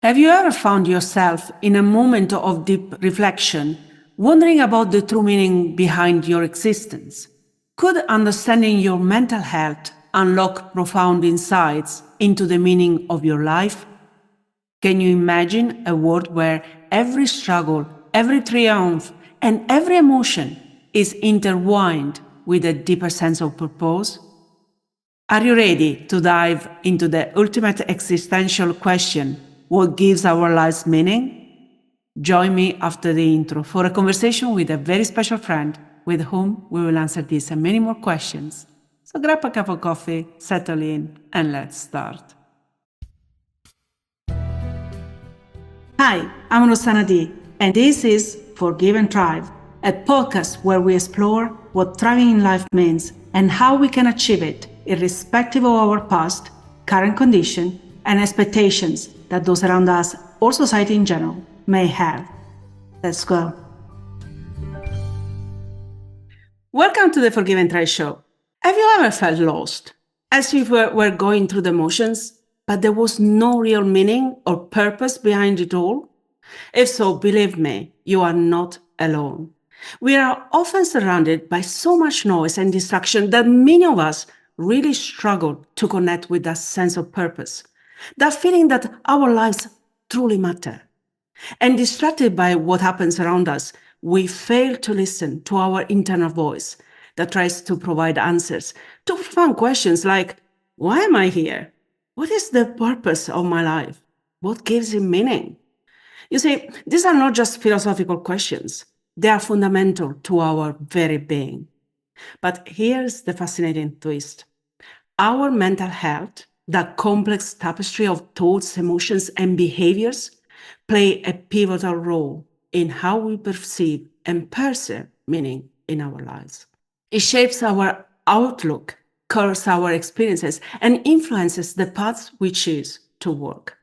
Have you ever found yourself in a moment of deep reflection, wondering about the true meaning behind your existence? Could understanding your mental health unlock profound insights into the meaning of your life? Can you imagine a world where every struggle, every triumph, and every emotion is intertwined with a deeper sense of purpose? Are you ready to dive into the ultimate existential question, what gives our lives meaning? Join me after the intro for a conversation with a very special friend with whom we will answer these and many more questions. So grab a cup of coffee, settle in, and let's start. Hi, I'm Rossana D, and this is Forgive and Thrive, a podcast where we explore what thriving in life means and how we can achieve it, irrespective of our past, current condition, and expectations that those around us or society in general may have. Let's go. Welcome to the Forgive and Thrive show. Have you ever felt lost, as if we were going through the motions, but there was no real meaning or purpose behind it all? If so, believe me, you are not alone. We are often surrounded by so much noise and distraction that many of us really struggle to connect with that sense of purpose, that feeling that our lives truly matter. And distracted by what happens around us, we fail to listen to our internal voice that tries to provide answers to profound questions like, why am I here? What is the purpose of my life? What gives it meaning? You see, these are not just philosophical questions. They are fundamental to our very being. But here's the fascinating twist. Our mental health, that complex tapestry of thoughts, emotions, and behaviors, play a pivotal role in how we perceive and perceive meaning in our lives. It shapes our outlook, colors our experiences, and influences the paths we choose to walk.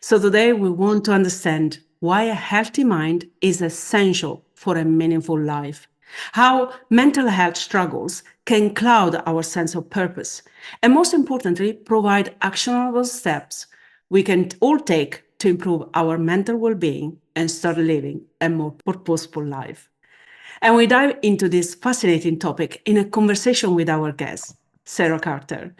So today we want to understand why a healthy mind is essential for a meaningful life, how mental health struggles can cloud our sense of purpose, and most importantly, provide actionable steps we can all take to improve our mental well-being and start living a more purposeful life. And we dive into this fascinating topic in a conversation with our guest, Sarah Carter.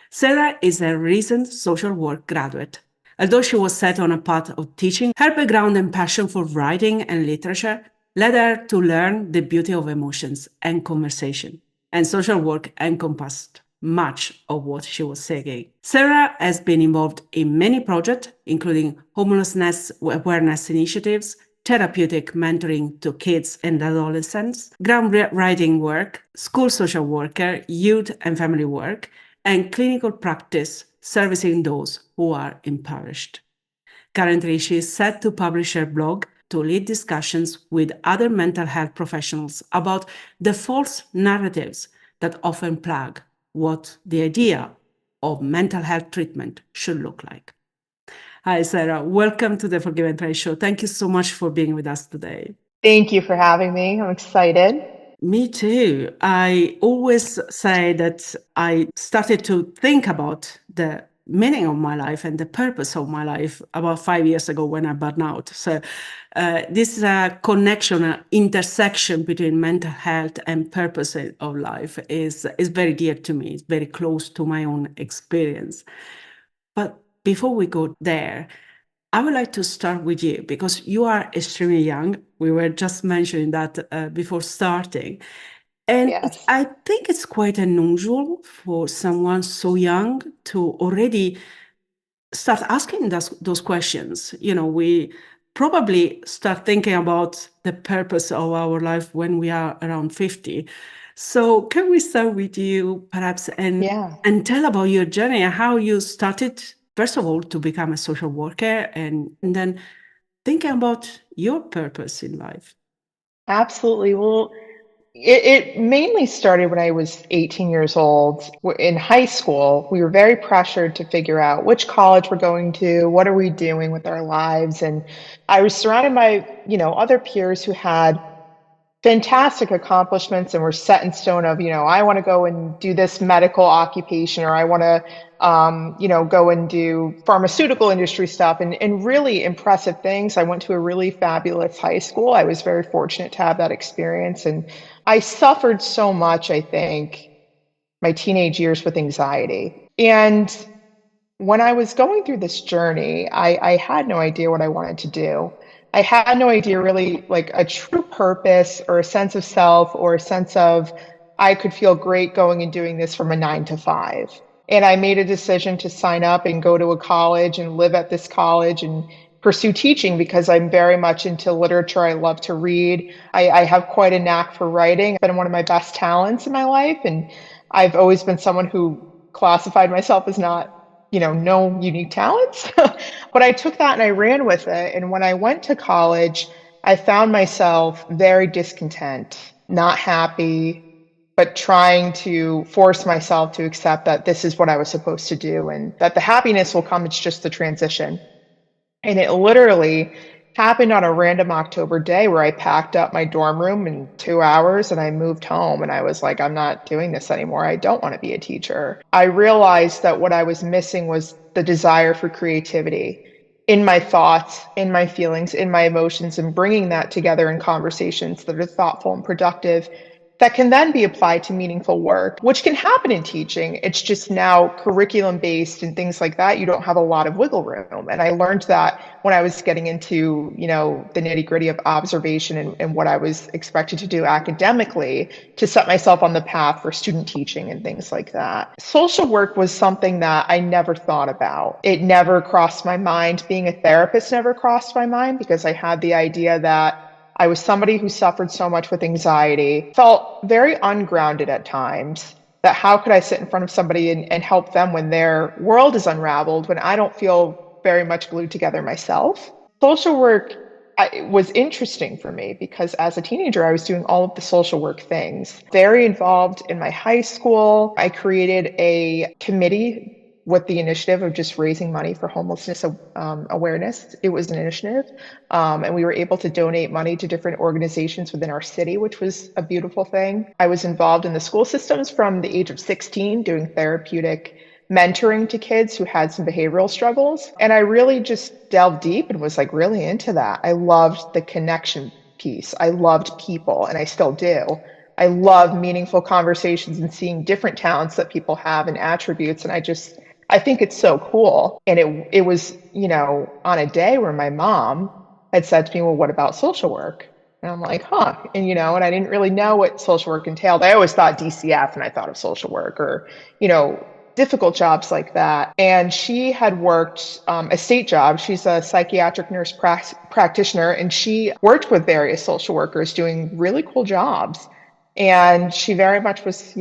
Sarah is a recent social work graduate. Although she was set on a path of teaching, her background and passion for writing and literature led her to learn the beauty of emotions and conversation. And social work encompassed much of what she was saying. Sarah has been involved in many projects, including homelessness awareness initiatives, therapeutic mentoring to kids and adolescents, grant writing work, school social worker, youth and family work, and clinical practice servicing those who are impoverished. Currently, she is set to publish her blog to lead discussions with other mental health professionals about the false narratives that often plague what the idea of mental health treatment should look like. Hi, Sarah. Welcome to the Forgive and Thrive show. Thank you so much for being with us today. Thank you for having me. I'm excited. Me too. I always say that I started to think about the meaning of my life and the purpose of my life about 5 years ago when I burned out. So this connection, intersection between mental health and purpose of life is very dear to me. It's very close to my own experience. But before we go there, I would like to start with you because you are extremely young. We were just mentioning that before starting. And Yes. I think it's quite unusual for someone so young to already start asking those questions. You know, we probably start thinking about the purpose of our life when we are around 50. So can we start with you perhaps and tell about your journey and how you started, first of all, to become a social worker and then thinking about your purpose in life? Absolutely. Well, it mainly started when I was 18 years old. In high school, we were very pressured to figure out which college we're going to, what are we doing with our lives. And I was surrounded by, other peers who had fantastic accomplishments and were set in stone of, I want to go and do this medical occupation, or I want to go and do pharmaceutical industry stuff and really impressive things. I went to a really fabulous high school. I was very fortunate to have that experience. And I suffered so much, I think, my teenage years with anxiety. And when I was going through this journey, I had no idea what I wanted to do. I had no idea really like a true purpose or a sense of self or a sense of I could feel great going and doing this from a 9 to 5. And I made a decision to sign up and go to a college and live at this college and pursue teaching because I'm very much into literature. I love to read. I have quite a knack for writing. It's been one of my best talents in my life. And I've always been someone who classified myself as not no unique talents. But I took that and I ran with it. And when I went to college, I found myself very discontent, not happy, but trying to force myself to accept that this is what I was supposed to do and that the happiness will come. It's just the transition. And it literally happened on a random October day where I packed up my dorm room in 2 hours and I moved home. And I was like, I'm not doing this anymore. I don't want to be a teacher. I realized that what I was missing was the desire for creativity in my thoughts, in my feelings, in my emotions, and bringing that together in conversations that are thoughtful and productive that can then be applied to meaningful work, which can happen in teaching. It's just now curriculum based and things like that. You don't have a lot of wiggle room. And I learned that when I was getting into, the nitty gritty of observation and what I was expected to do academically to set myself on the path for student teaching and things like that. Social work was something that I never thought about. It never crossed my mind. Being a therapist never crossed my mind because I had the idea that I was somebody who suffered so much with anxiety, felt very ungrounded at times, that how could I sit in front of somebody and help them when their world is unraveled, when I don't feel very much glued together myself. Social work was interesting for me because as a teenager, I was doing all of the social work things. Very involved in my high school. I created a committee with the initiative of just raising money for homelessness awareness. It was an initiative. And we were able to donate money to different organizations within our city, which was a beautiful thing. I was involved in the school systems from the age of 16, doing therapeutic mentoring to kids who had some behavioral struggles. And I really just delved deep and was like really into that. I loved the connection piece. I loved people, and I still do. I love meaningful conversations and seeing different talents that people have and attributes. And I think it's so cool. And it was, on a day where my mom had said to me, well, what about social work? And I'm like, huh. And I didn't really know what social work entailed. I always thought DCF and I thought of social work or, difficult jobs like that. And she had worked a state job. She's a psychiatric nurse practitioner, and she worked with various social workers doing really cool jobs. And she very much was,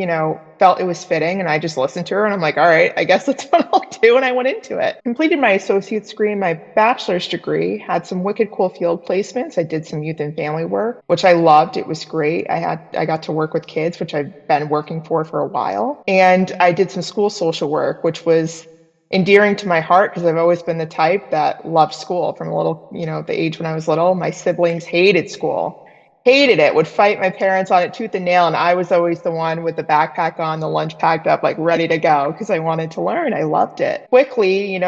felt it was fitting. And I just listened to her and I'm like, all right, I guess that's what I'll do. And I went into it. Completed my associate's degree, my bachelor's degree, had some wicked cool field placements. I did some youth and family work, which I loved. It was great. I got to work with kids, which I've been working for a while. And I did some school social work, which was endearing to my heart because I've always been the type that loved school from a little, the age when I was little. My siblings hated school, hated it, would fight my parents on it tooth and nail. And I was always the one with the backpack on, the lunch packed up, like ready to go because I wanted to learn. I loved it. Quickly,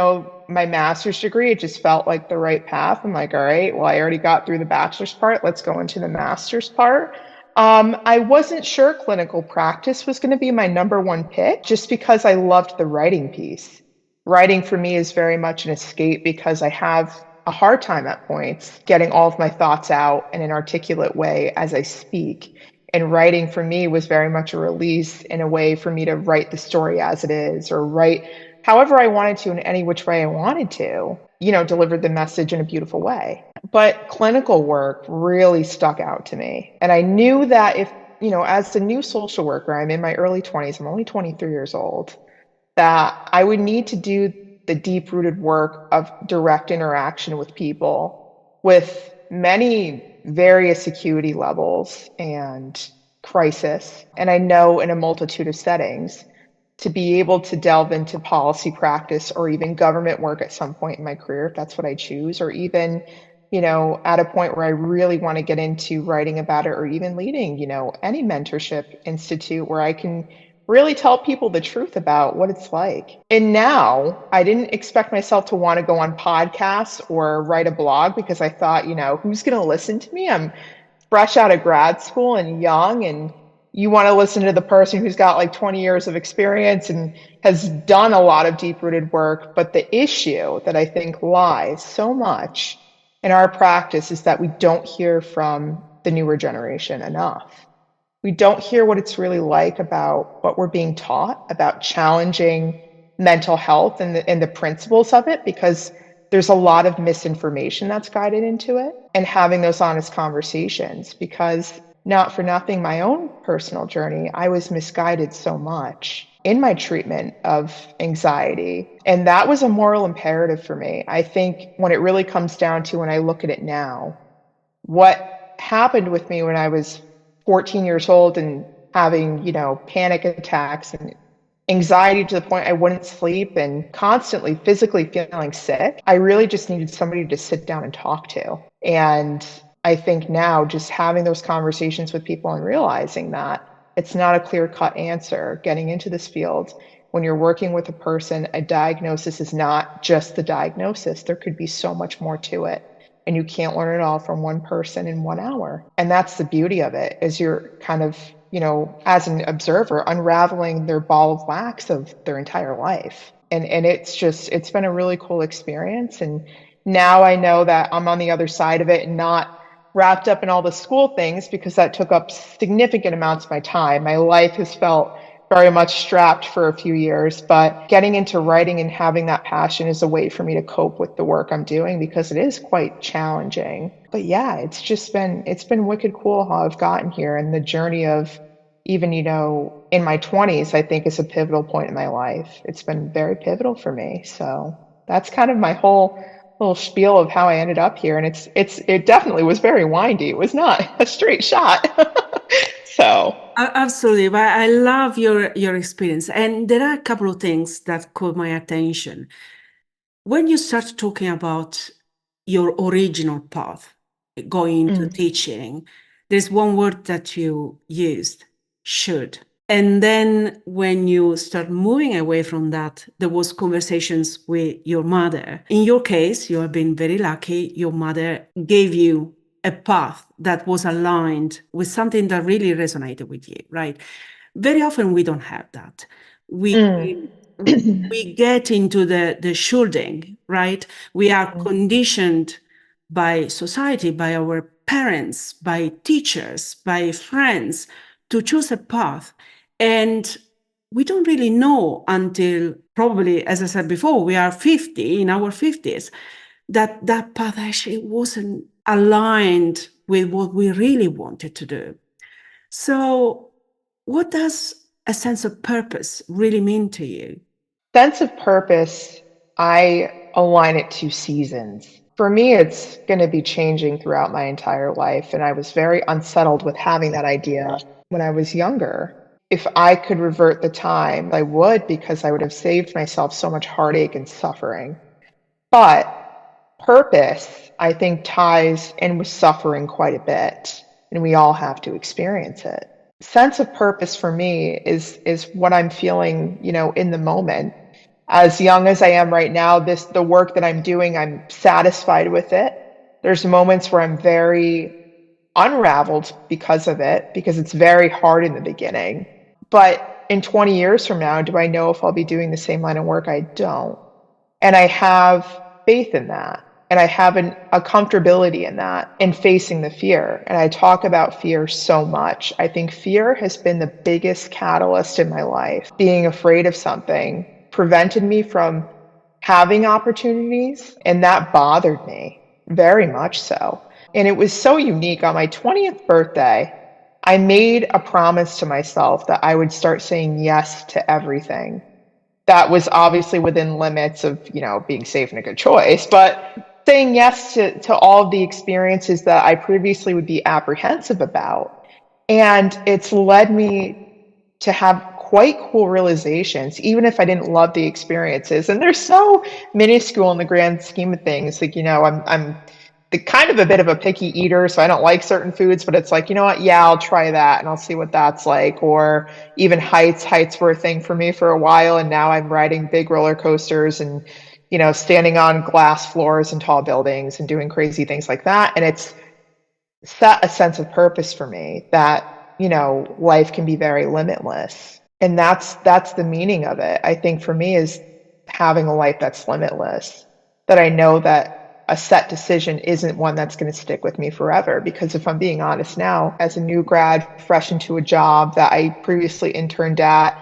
my master's degree, it just felt like the right path. I'm like, all right, well, I already got through the bachelor's part. Let's go into the master's part. I wasn't sure clinical practice was going to be my number one pick just because I loved the writing piece. Writing for me is very much an escape because I have a hard time at points getting all of my thoughts out in an articulate way as I speak. And writing for me was very much a release in a way for me to write the story as it is or write however I wanted to in any which way I wanted to, deliver the message in a beautiful way. But clinical work really stuck out to me. And I knew that if, as a new social worker, I'm in my early 20s, I'm only 23 years old, that I would need to do the deep rooted work of direct interaction with people with many various acuity levels and crisis. And I know in a multitude of settings to be able to delve into policy practice or even government work at some point in my career, if that's what I choose, or even, at a point where I really want to get into writing about it or even leading, any mentorship institute where I can really tell people the truth about what it's like. And now I didn't expect myself to want to go on podcasts or write a blog because I thought, who's going to listen to me? I'm fresh out of grad school and young, and you want to listen to the person who's got like 20 years of experience and has done a lot of deep rooted work. But the issue that I think lies so much in our practice is that we don't hear from the newer generation enough. We don't hear what it's really like about what we're being taught about challenging mental health and the principles of it, because there's a lot of misinformation that's guided into it, and having those honest conversations, because not for nothing, my own personal journey, I was misguided so much in my treatment of anxiety. And that was a moral imperative for me. I think when it really comes down to, when I look at it now, what happened with me when I was 14 years old and having, panic attacks and anxiety to the point I wouldn't sleep and constantly physically feeling sick, I really just needed somebody to sit down and talk to. And I think now just having those conversations with people and realizing that it's not a clear-cut answer getting into this field. When you're working with a person, a diagnosis is not just the diagnosis. There could be so much more to it. And you can't learn it all from one person in 1 hour. And that's the beauty of it, is you're kind of, as an observer, unraveling their ball of wax of their entire life. And it's been a really cool experience. And now I know that I'm on the other side of it and not wrapped up in all the school things, because that took up significant amounts of my time. My life has felt very much strapped for a few years, but getting into writing and having that passion is a way for me to cope with the work I'm doing, because it is quite challenging. But yeah, it's been wicked cool how I've gotten here, and the journey of even, in my 20s, I think is a pivotal point in my life. It's been very pivotal for me. So that's kind of my whole little spiel of how I ended up here. And it definitely was very windy. It was not a straight shot. So Absolutely, but I love your experience, and there are a couple of things that caught my attention when you start talking about your original path, going into teaching. There's one word that you used, should. And then when you start moving away from that, there was conversations with your mother. In your case, you have been very lucky. Your mother gave you a path that was aligned with something that really resonated with you, right? Very often we don't have that. We get into the shoulding, right? We are conditioned by society, by our parents, by teachers, by friends to choose a path. And we don't really know until probably, as I said before, we are 50, in our 50s, that path actually wasn't aligned with what we really wanted to do. So what does a sense of purpose really mean to you? Sense of purpose, I align it to seasons. For me, it's going to be changing throughout my entire life. And I was very unsettled with having that idea when I was younger. If I could revert the time, I would, because I would have saved myself so much heartache and suffering. But purpose, I think, ties in with suffering quite a bit, and we all have to experience it. Sense of purpose for me is what I'm feeling, in the moment. As young as I am right now, the work that I'm doing, I'm satisfied with it. There's moments where I'm very unraveled because of it, because it's very hard in the beginning. But in 20 years from now, do I know if I'll be doing the same line of work? I don't. And I have faith in that. And I have a comfortability in that, in facing the fear. And I talk about fear so much. I think fear has been the biggest catalyst in my life. Being afraid of something prevented me from having opportunities, and that bothered me very much so. And it was so unique. On my 20th birthday, I made a promise to myself that I would start saying yes to everything. That was obviously within limits of, being safe and a good choice, but saying yes to all of the experiences that I previously would be apprehensive about. And it's led me to have quite cool realizations, even if I didn't love the experiences. And they're so minuscule in the grand scheme of things. Like, I'm kind of a bit of a picky eater, so I don't like certain foods, but it's like, you know what? Yeah, I'll try that and I'll see what that's like. Or even heights. Heights were a thing for me for a while, and now I'm riding big roller coasters and, standing on glass floors and tall buildings and doing crazy things like that. And it's set a sense of purpose for me that, life can be very limitless. And that's the meaning of it. I think for me is having a life that's limitless, that I know that a set decision isn't one that's going to stick with me forever. Because if I'm being honest now, as a new grad, fresh into a job that I previously interned at,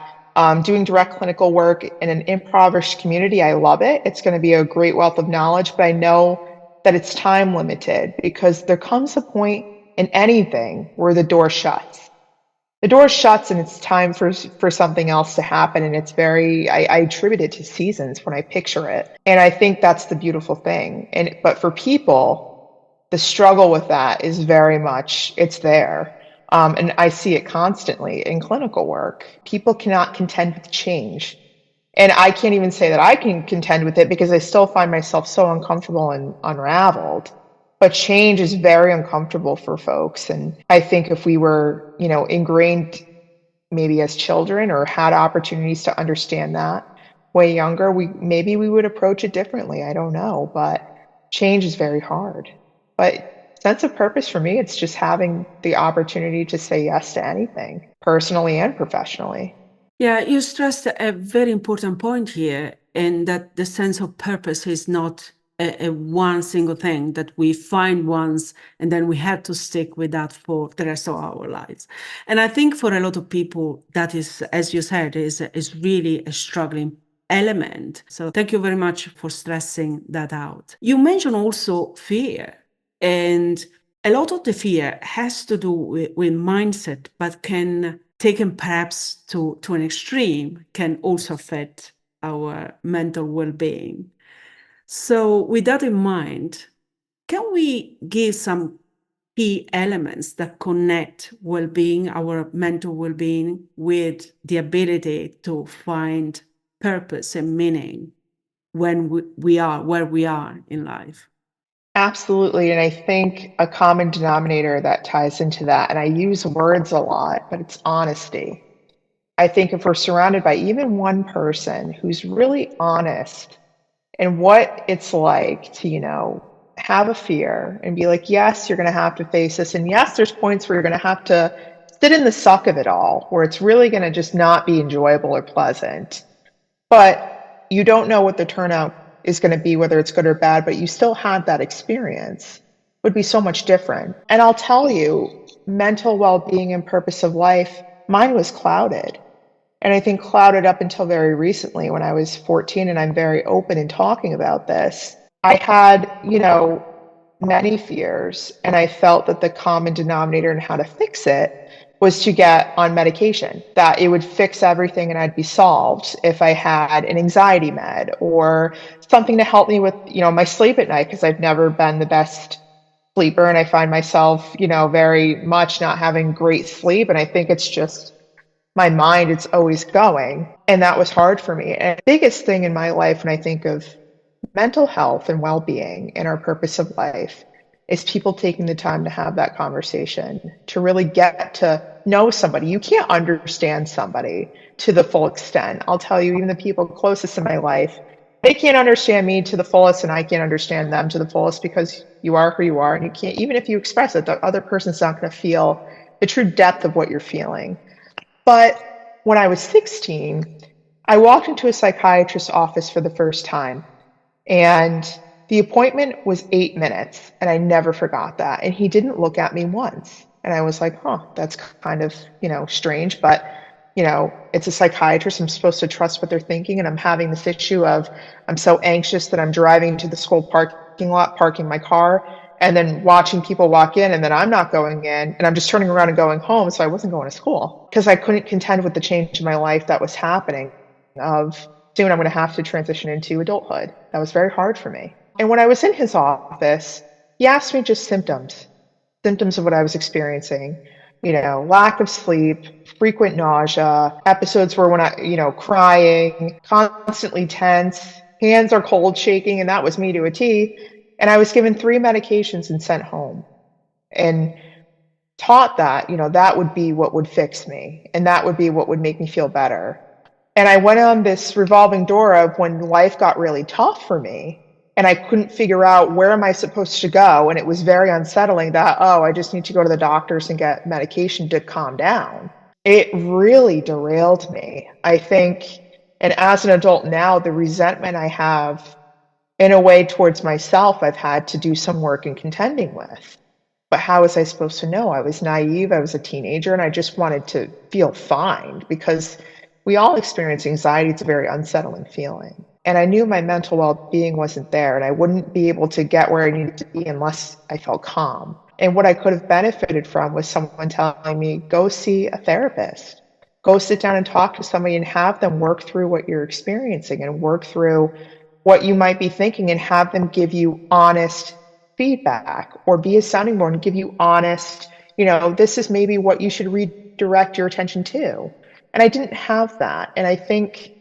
doing direct clinical work in an impoverished community, I love it. It's going to be a great wealth of knowledge, but I know that it's time limited because there comes a point in anything where the door shuts. The door shuts and it's time for something else to happen. And it's I attribute it to seasons when I picture it. And I think that's the beautiful thing. But for people, the struggle with that is very much, it's there. And I see it constantly in clinical work. People cannot contend with change. And I can't even say that I can contend with it because I still find myself so uncomfortable and unraveled. But change is very uncomfortable for folks. And I think if we were, ingrained maybe as children or had opportunities to understand that way younger, we would approach it differently. I don't know, but change is very hard. But sense of purpose for me, it's just having the opportunity to say yes to anything, personally and professionally. Yeah, you stressed a very important point here, and that the sense of purpose is not a one single thing that we find once and then we have to stick with that for the rest of our lives. And I think for a lot of people, that is, as you said, is really a struggling element. So thank you very much for stressing that out. You mentioned also fear, and a lot of the fear has to do with mindset, but can taken perhaps to an extreme, can also affect our mental well-being. So with that in mind, can we give some key elements that connect well-being, our mental well-being, with the ability to find purpose and meaning when we are where we are in life? Absolutely. And I think a common denominator that ties into that, and I use words a lot, but it's honesty. I think if we're surrounded by even one person who's really honest in what it's like to, have a fear and be like, yes, you're going to have to face this. And yes, there's points where you're going to have to sit in the suck of it all, where it's really going to just not be enjoyable or pleasant. But you don't know what the turnout is going to be, whether it's good or bad, but you still had that experience, would be so much different. And I'll tell you, mental well-being and purpose of life, mine was clouded. And I think clouded up until very recently when I was 14, and I'm very open in talking about this. I had, many fears, and I felt that the common denominator in how to fix it was to get on medication, that it would fix everything and I'd be solved if I had an anxiety med or something to help me with, my sleep at night, because I've never been the best sleeper and I find myself, very much not having great sleep. And I think it's just my mind, it's always going. And that was hard for me. And the biggest thing in my life when I think of mental health and well-being and our purpose of life is people taking the time to have that conversation, to really get to know somebody. You can't understand somebody to the full extent. I'll tell you, even the people closest in my life, they can't understand me to the fullest and I can't understand them to the fullest, because you are who you are, and you can't, even if you express it, the other person's not going to feel the true depth of what you're feeling. But when I was 16, I walked into a psychiatrist's office for the first time, and the appointment was 8 minutes, and I never forgot that. And he didn't look at me once. And I was like, huh, that's kind of, strange, but, it's a psychiatrist. I'm supposed to trust what they're thinking. And I'm having this issue of, I'm so anxious that I'm driving to the school parking lot, parking my car, and then watching people walk in, and then I'm not going in, and I'm just turning around and going home. So I wasn't going to school because I couldn't contend with the change in my life that was happening of soon I'm going to have to transition into adulthood. That was very hard for me. And when I was in his office, he asked me just symptoms of what I was experiencing, lack of sleep, frequent nausea, episodes where when crying, constantly tense, hands are cold shaking, and that was me to a T. And I was given 3 medications and sent home and taught that, that would be what would fix me and that would be what would make me feel better. And I went on this revolving door of when life got really tough for me and I couldn't figure out where am I supposed to go. And it was very unsettling that, oh, I just need to go to the doctors and get medication to calm down. It really derailed me, I think. And as an adult now, the resentment I have in a way towards myself, I've had to do some work in contending with. But how was I supposed to know? I was naive. I was a teenager and I just wanted to feel fine because we all experience anxiety. It's a very unsettling feeling. And I knew my mental well-being wasn't there and I wouldn't be able to get where I needed to be unless I felt calm. And what I could have benefited from was someone telling me, go see a therapist. Go sit down and talk to somebody and have them work through what you're experiencing and work through what you might be thinking and have them give you honest feedback or be a sounding board and give you honest, this is maybe what you should redirect your attention to. And I didn't have that. And I think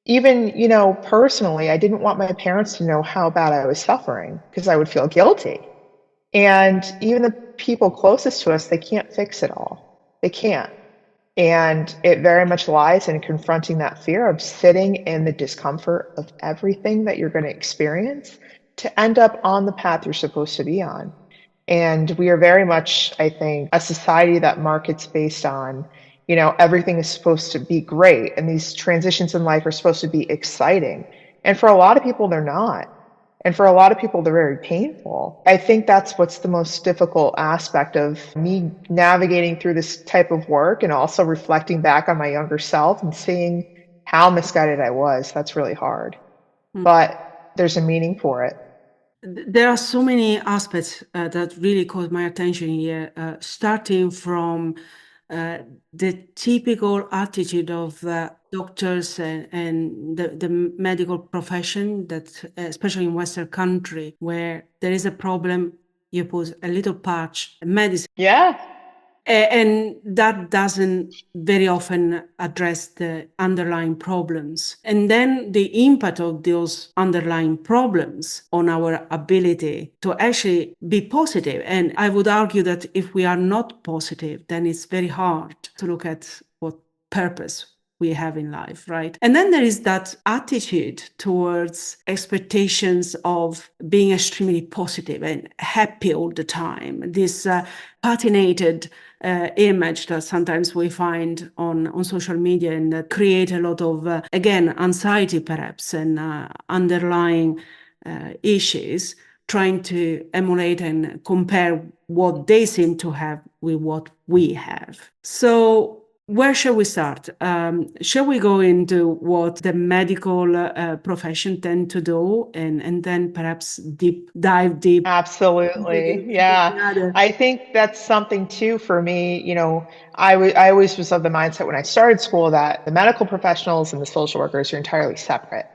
even, personally, I didn't want my parents to know how bad I was suffering because I would feel guilty. And even the people closest to us, they can't fix it all. They can't. And it very much lies in confronting that fear of sitting in the discomfort of everything that you're going to experience to end up on the path you're supposed to be on. And we are very much, I think, a society that markets based on, everything is supposed to be great. And these transitions in life are supposed to be exciting. And for a lot of people, they're not. And for a lot of people, they're very painful. I think that's what's the most difficult aspect of me navigating through this type of work and also reflecting back on my younger self and seeing how misguided I was. That's really hard. But there's a meaning for it. There are so many aspects that really caught my attention here, starting from the typical attitude of doctors and the medical profession that, especially in Western country, where there is a problem, you put a little patch, medicine. Yeah. And that doesn't very often address the underlying problems. And then the impact of those underlying problems on our ability to actually be positive. And I would argue that if we are not positive, then it's very hard to look at what purpose we have in life, right? And then there is that attitude towards expectations of being extremely positive and happy all the time. This patinated image that sometimes we find on social media and that create a lot of, again, anxiety perhaps and underlying issues, trying to emulate and compare what they seem to have with what we have. So where shall we start? Shall we go into what the medical profession tend to do and then perhaps dive deep? Absolutely. Yeah. I think that's something too for me. I always was of the mindset when I started school that the medical professionals and the social workers are entirely separate.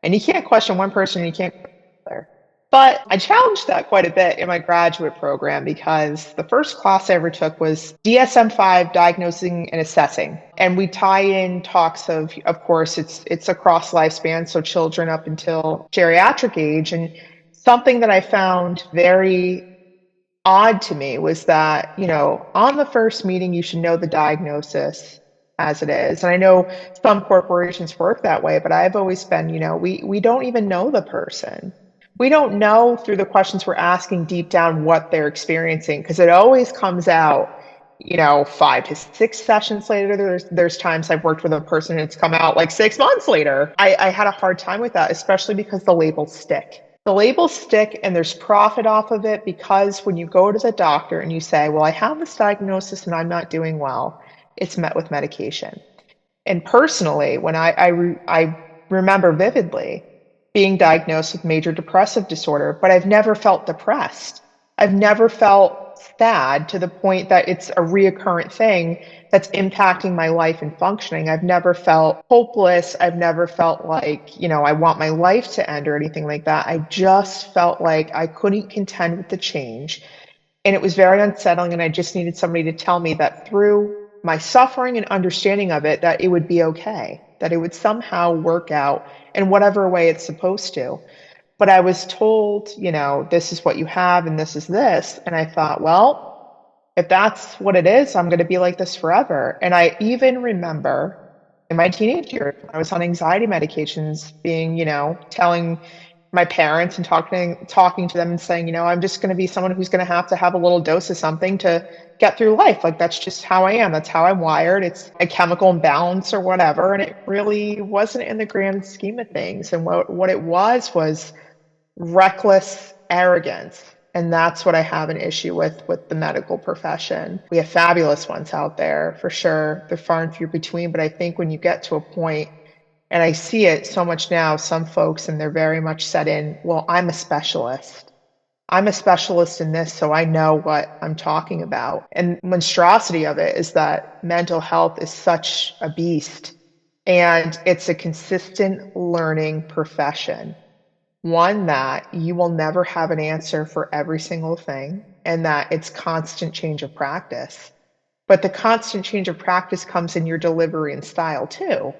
And you can't question one person, you can't question the other. But I challenged that quite a bit in my graduate program because the first class I ever took was DSM-5, diagnosing and assessing. And we tie in talks of course, it's across lifespan, so children up until geriatric age. And something that I found very odd to me was that, on the first meeting, you should know the diagnosis as it is. And I know some corporations work that way, but I've always been, we don't even know the person. We don't know through the questions we're asking deep down what they're experiencing because it always comes out, 5 to 6 sessions later. There's times I've worked with a person and it's come out like 6 months later. I had a hard time with that, especially because the labels stick. The labels stick and there's profit off of it because when you go to the doctor and you say, well, I have this diagnosis and I'm not doing well, it's met with medication. And personally, when I remember vividly being diagnosed with major depressive disorder, but I've never felt depressed. I've never felt sad to the point that it's a reoccurrent thing that's impacting my life and functioning. I've never felt hopeless. I've never felt like, I want my life to end or anything like that. I just felt like I couldn't contend with the change. And it was very unsettling. And I just needed somebody to tell me that through my suffering and understanding of it, that it would be okay, that it would somehow work out in whatever way it's supposed to. But I was told, this is what you have and this is this. And I thought, well, if that's what it is, I'm going to be like this forever. And I even remember in my teenage years, when I was on anxiety medications, being, telling my parents and talking to them and saying, I'm just going to be someone who's going to have a little dose of something to get through life. Like that's just how I am. That's how I'm wired. It's a chemical imbalance or whatever. And it really wasn't in the grand scheme of things. And what it was reckless arrogance. And that's what I have an issue with the medical profession. We have fabulous ones out there for sure. They're far and few between, but I think when you get to a point, and I see it so much now, some folks, and they're very much set in, well, I'm a specialist. I'm a specialist in this, so I know what I'm talking about. And monstrosity of it is that mental health is such a beast, and it's a consistent learning profession. One, that you will never have an answer for every single thing, and that it's constant change of practice. But the constant change of practice comes in your delivery and style too.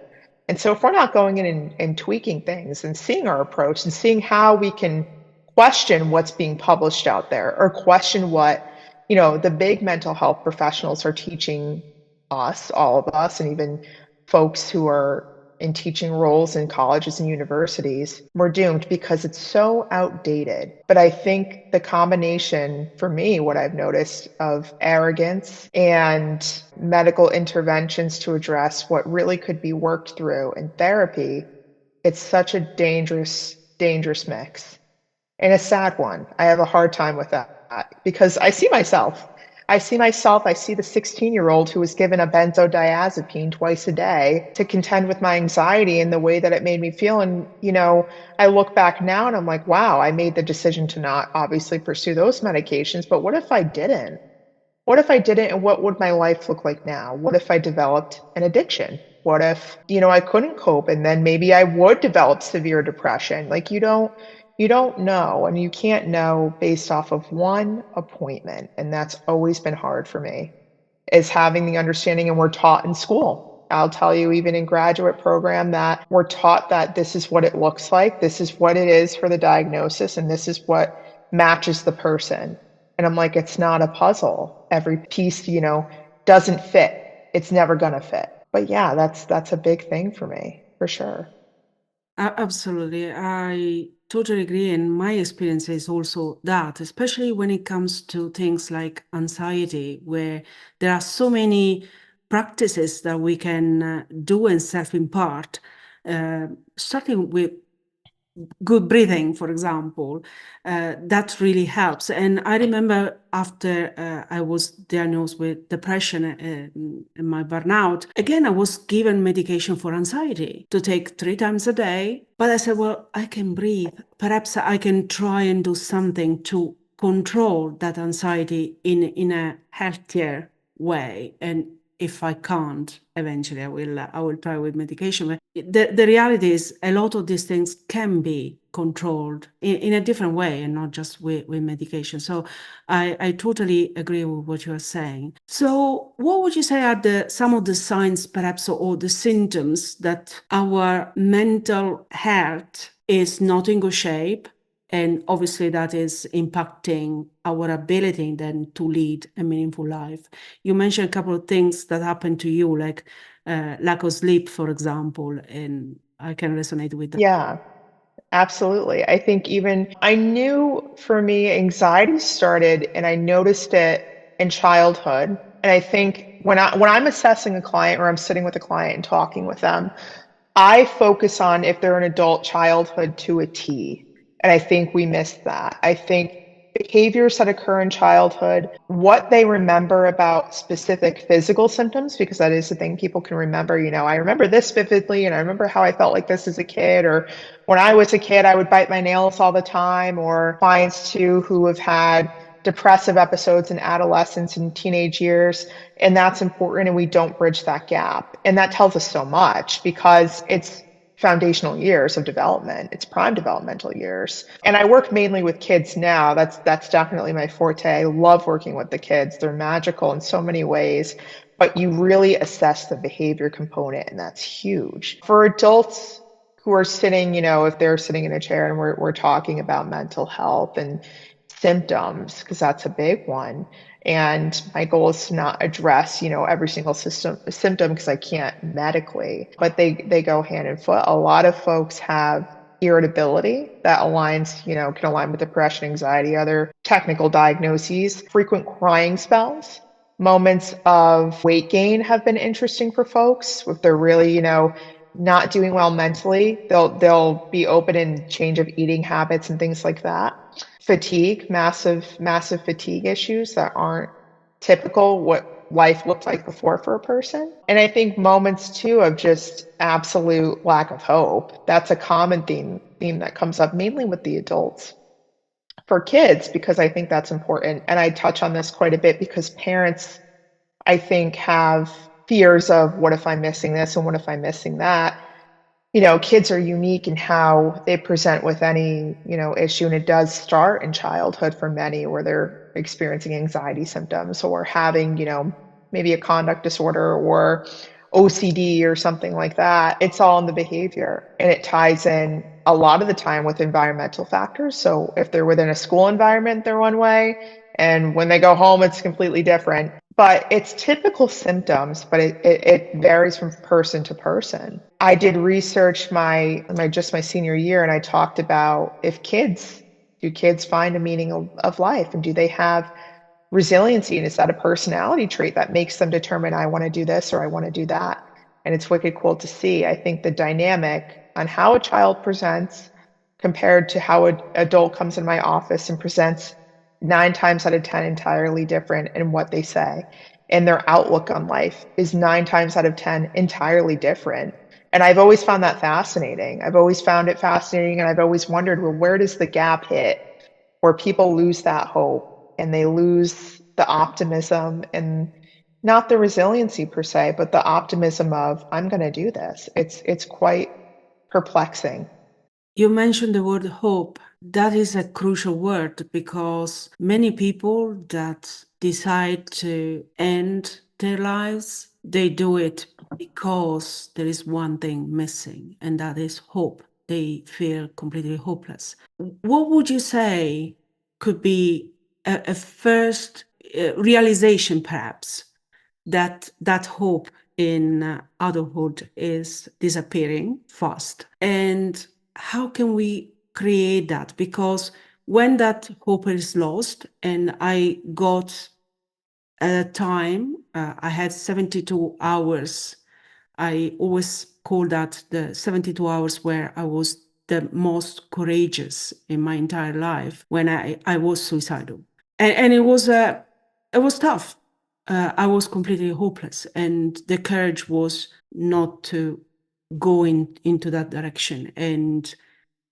And so if we're not going in and tweaking things and seeing our approach and seeing how we can question what's being published out there or question what, the big mental health professionals are teaching us, all of us, and even folks who are in teaching roles in colleges and universities, we're doomed because it's so outdated. But I think the combination for me, what I've noticed of arrogance and medical interventions to address what really could be worked through in therapy, it's such a dangerous, dangerous mix and a sad one. I have a hard time with that because I see myself. I see the 16-year-old who was given a benzodiazepine twice a day to contend with my anxiety and the way that it made me feel. And, I look back now and I'm like, wow, I made the decision to not obviously pursue those medications. But what if I didn't? What if I didn't? And what would my life look like now? What if I developed an addiction? What if, I couldn't cope and then maybe I would develop severe depression? Like you don't know, and you can't know based off of one appointment. And that's always been hard for me, is having the understanding, and we're taught in school. I'll tell you, even in graduate program, that we're taught that this is what it looks like, this is what it is for the diagnosis, and this is what matches the person. And I'm like, it's not a puzzle. Every piece, doesn't fit. It's never gonna fit. But yeah, that's a big thing for me, for sure. Absolutely. I totally agree. And my experience is also that, especially when it comes to things like anxiety, where there are so many practices that we can do and self impart, starting with good breathing, for example, that really helps. And I remember after I was diagnosed with depression and my burnout, again, I was given medication for anxiety to take 3 times a day. But I said, well, I can breathe. Perhaps I can try and do something to control that anxiety in a healthier way. And if I can't, eventually I will try with medication. But the reality is a lot of these things can be controlled in a different way and not just with medication. So I totally agree with what you are saying. So what would you say are some of the signs, perhaps, or the symptoms that our mental health is not in good shape? And obviously that is impacting our ability then to lead a meaningful life. You mentioned a couple of things that happened to you, like lack of sleep, for example, and I can resonate with that. Yeah. Absolutely. I think even I knew for me, anxiety started and I noticed it in childhood. And I think when I'm assessing a client or I'm sitting with a client and talking with them, I focus on if they're an adult childhood to a T. And I think we missed that. I think behaviors that occur in childhood, what they remember about specific physical symptoms, because that is the thing people can remember. I remember this vividly, and I remember how I felt like this as a kid, or when I was a kid, I would bite my nails all the time, or clients too who have had depressive episodes in adolescence and teenage years. And that's important, and we don't bridge that gap. And that tells us so much because it's foundational years of development. It's prime developmental years. And I work mainly with kids now. That's definitely my forte. I love working with the kids. They're magical in so many ways, but you really assess the behavior component, and that's huge. For adults who are sitting, if they're sitting in a chair and we're talking about mental health and symptoms, because that's a big one. And my goal is to not address, every single symptom because I can't medically, but they go hand in foot. A lot of folks have irritability that aligns, can align with depression, anxiety, other technical diagnoses, frequent crying spells. Moments of weight gain have been interesting for folks. If they're really, not doing well mentally, they'll be open in change of eating habits and things like that. Fatigue, massive fatigue issues that aren't typical what life looked like before for a person. And I think moments too of just absolute lack of hope. That's a common theme that comes up mainly with the adults. For kids, because I think that's important, and I touch on this quite a bit because parents, I think, have fears of what if I'm missing this and what if I'm missing that. Kids are unique in how they present with any, issue. And it does start in childhood for many where they're experiencing anxiety symptoms or having, maybe a conduct disorder or OCD or something like that. It's all in the behavior and it ties in a lot of the time with environmental factors. So if they're within a school environment, they're one way. And when they go home, it's completely different. But it's typical symptoms, but it varies from person to person. I did research my senior year, and I talked about do kids find a meaning of life, and do they have resiliency, and is that a personality trait that makes them determine I want to do this or I want to do that? And it's wicked cool to see. I think the dynamic on how a child presents compared to how an adult comes in my office and presents 9 times out of 10 entirely different in what they say. And their outlook on life is 9 times out of 10 entirely different. And I've always found that fascinating. I've always found it fascinating. And I've always wondered, well, where does the gap hit where people lose that hope and they lose the optimism and not the resiliency per se, but the optimism of, I'm going to do this. It's quite perplexing. You mentioned the word hope. That is a crucial word because many people that decide to end their lives, they do it because there is one thing missing, and that is hope. They feel completely hopeless. What would you say could be a first realization, perhaps, that hope in adulthood is disappearing fast? And how can we create that? Because when that hope is lost, and I got at a time, I had 72 hours. I always call that the 72 hours where I was the most courageous in my entire life when I was suicidal. And it was tough. I was completely hopeless. And the courage was not to go into that direction and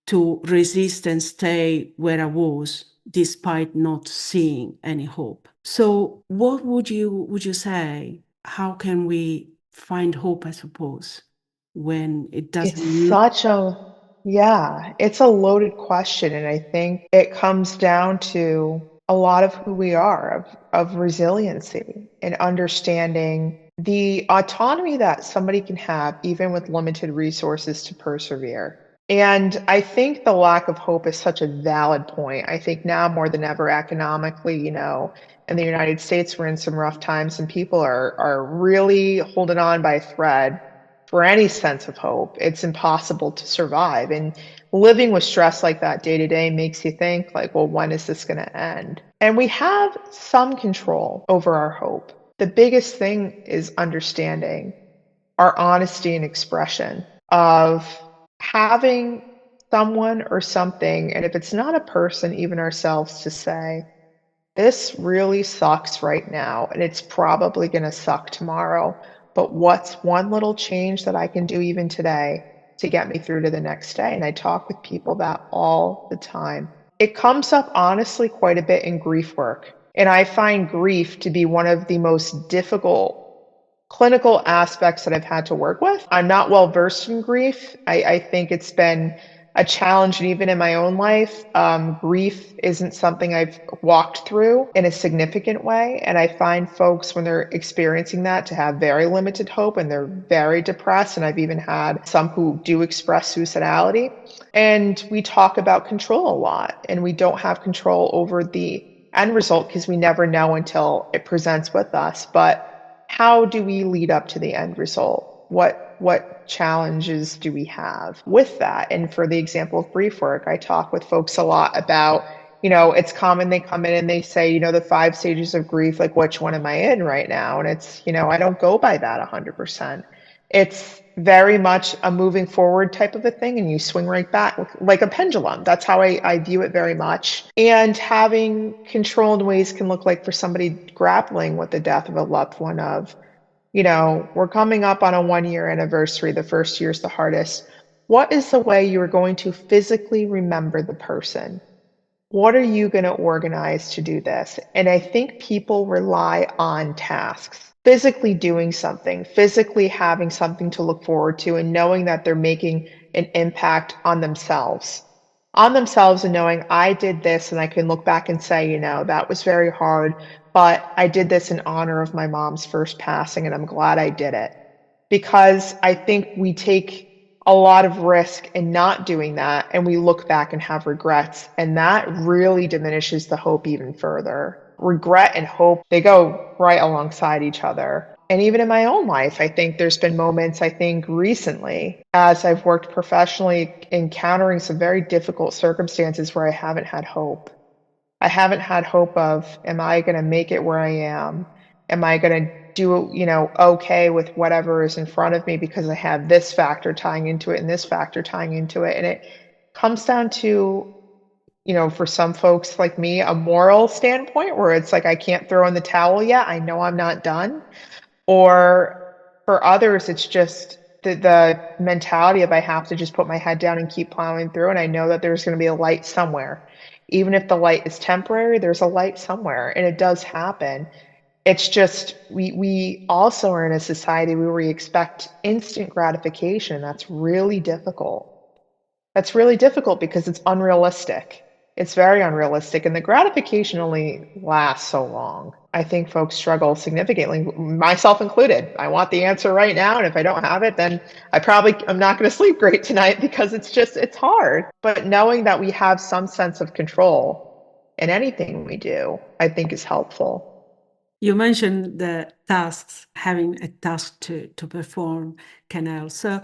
to resist and stay where I was despite not seeing any hope. So what would you say? How can we find hope, I suppose, when it It's doesn't look? such a, yeah, it's a loaded question. And I think it comes down to a lot of who we are, of resiliency and understanding the autonomy that somebody can have, even with limited resources, to persevere. And I think the lack of hope is such a valid point. I think now more than ever, economically, in the United States, we're in some rough times and people are really holding on by a thread for any sense of hope. It's impossible to survive. And living with stress like that day to day makes you think like, well, when is this going to end? And we have some control over our hope. The biggest thing is understanding our honesty and expression of having someone or something, and if it's not a person, even ourselves, to say, this really sucks right now, and it's probably going to suck tomorrow. But what's one little change that I can do even today to get me through to the next day? And I talk with people that all the time. It comes up honestly quite a bit in grief work. And I find grief to be one of the most difficult clinical aspects that I've had to work with. I'm not well versed in grief. I think it's been a challenge. And even in my own life, grief isn't something I've walked through in a significant way. And I find folks, when they're experiencing that, to have very limited hope and they're very depressed. And I've even had some who do express suicidality. And we talk about control a lot, and we don't have control over the end result because we never know until it presents with us. But how do we lead up to the end result? What challenges do we have with that? And for the example of grief work, I talk with folks a lot about, it's common they come in and they say, the 5 stages of grief, like which one am I in right now? And it's, I don't go by that 100%. It's very much a moving forward type of a thing, and you swing right back like a pendulum. That's how I view it very much. And having control in ways can look like, for somebody grappling with the death of a loved one, of, we're coming up on a 1 year anniversary. The first year is the hardest. What is the way you are going to physically remember the person? What are you going to organize to do this? And I think people rely on tasks, physically doing something, physically having something to look forward to, and knowing that they're making an impact on themselves, and knowing I did this, and I can look back and say, that was very hard, but I did this in honor of my mom's first passing, and I'm glad I did it. Because I think we take a lot of risk in not doing that, and we look back and have regrets, and that really diminishes the hope even further. Regret and hope, they go right alongside each other. And even in my own life, I think there's been moments, I think recently, as I've worked professionally, encountering some very difficult circumstances where I haven't had hope. I haven't had hope of, am I going to make it where I am? Am I going to do, okay with whatever is in front of me, because I have this factor tying into it and this factor tying into it. And it comes down to, for some folks like me, a moral standpoint where it's like, I can't throw in the towel yet. I know I'm not done. Or for others, it's just the mentality of, I have to just put my head down and keep plowing through. And I know that there's going to be a light somewhere. Even if the light is temporary, there's a light somewhere. And it does happen. It's just, we also are in a society where we expect instant gratification. That's really difficult. That's really difficult because it's unrealistic. It's very unrealistic, and the gratification only lasts so long. I think folks struggle significantly, myself included. I want the answer right now, and if I don't have it, then I'm not going to sleep great tonight, because it's hard. But knowing that we have some sense of control in anything we do, I think is helpful. You mentioned the tasks, having a task to perform, Canal. So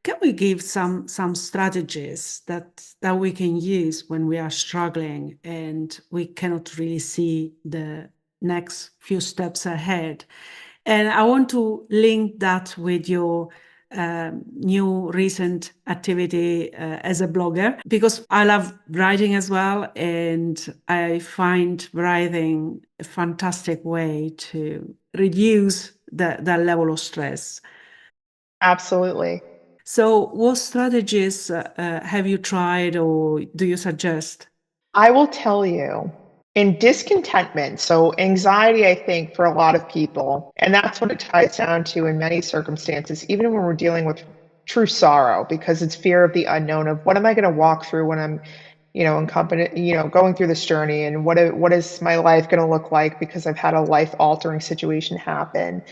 can we give some strategies that we can use when we are struggling and we cannot really see the next few steps ahead? And I want to link that with your new recent activity as a blogger, because I love writing as well, and I find writing a fantastic way to reduce that level of stress. Absolutely. So what strategies have you tried or do you suggest? I will tell you, in discontentment, so anxiety, I think, for a lot of people, and that's what it ties down to in many circumstances, even when we're dealing with true sorrow, because it's fear of the unknown, of what am I going to walk through when I'm, in company, going through this journey, and what is my life going to look like because I've had a life altering situation happen.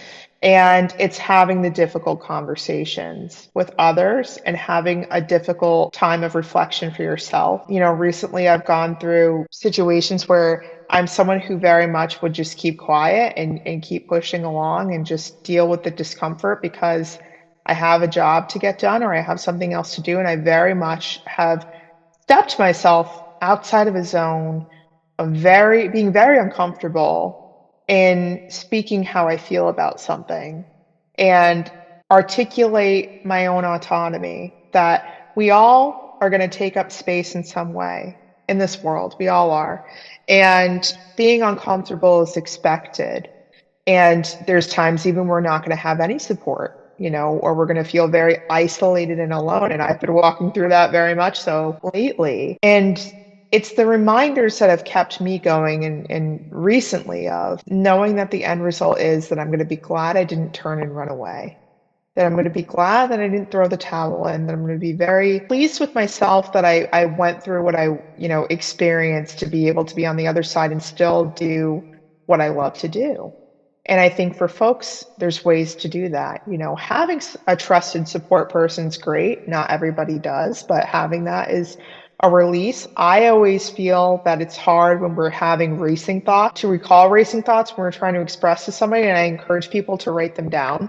And it's having the difficult conversations with others and having a difficult time of reflection for yourself. Recently I've gone through situations where I'm someone who very much would just keep quiet and keep pushing along and just deal with the discomfort because I have a job to get done or I have something else to do. And I very much have stepped myself outside of a zone of being very uncomfortable in speaking how I feel about something and articulate my own autonomy, that we all are going to take up space in some way in this world. We all are. And being uncomfortable is expected. And there's times even we're not going to have any support, or we're going to feel very isolated and alone. And I've been walking through that very much so lately. And it's the reminders that have kept me going and recently, of knowing that the end result is that I'm going to be glad I didn't turn and run away. that I'm going to be glad that I didn't throw the towel in, that I'm going to be very pleased with myself that I went through what I, experienced to be able to be on the other side and still do what I love to do. And I think for folks, there's ways to do that. Having a trusted support person's great. Not everybody does, but having that is a release. I always feel that it's hard when we're having racing thoughts to recall racing thoughts when we're trying to express to somebody. And I encourage people to write them down.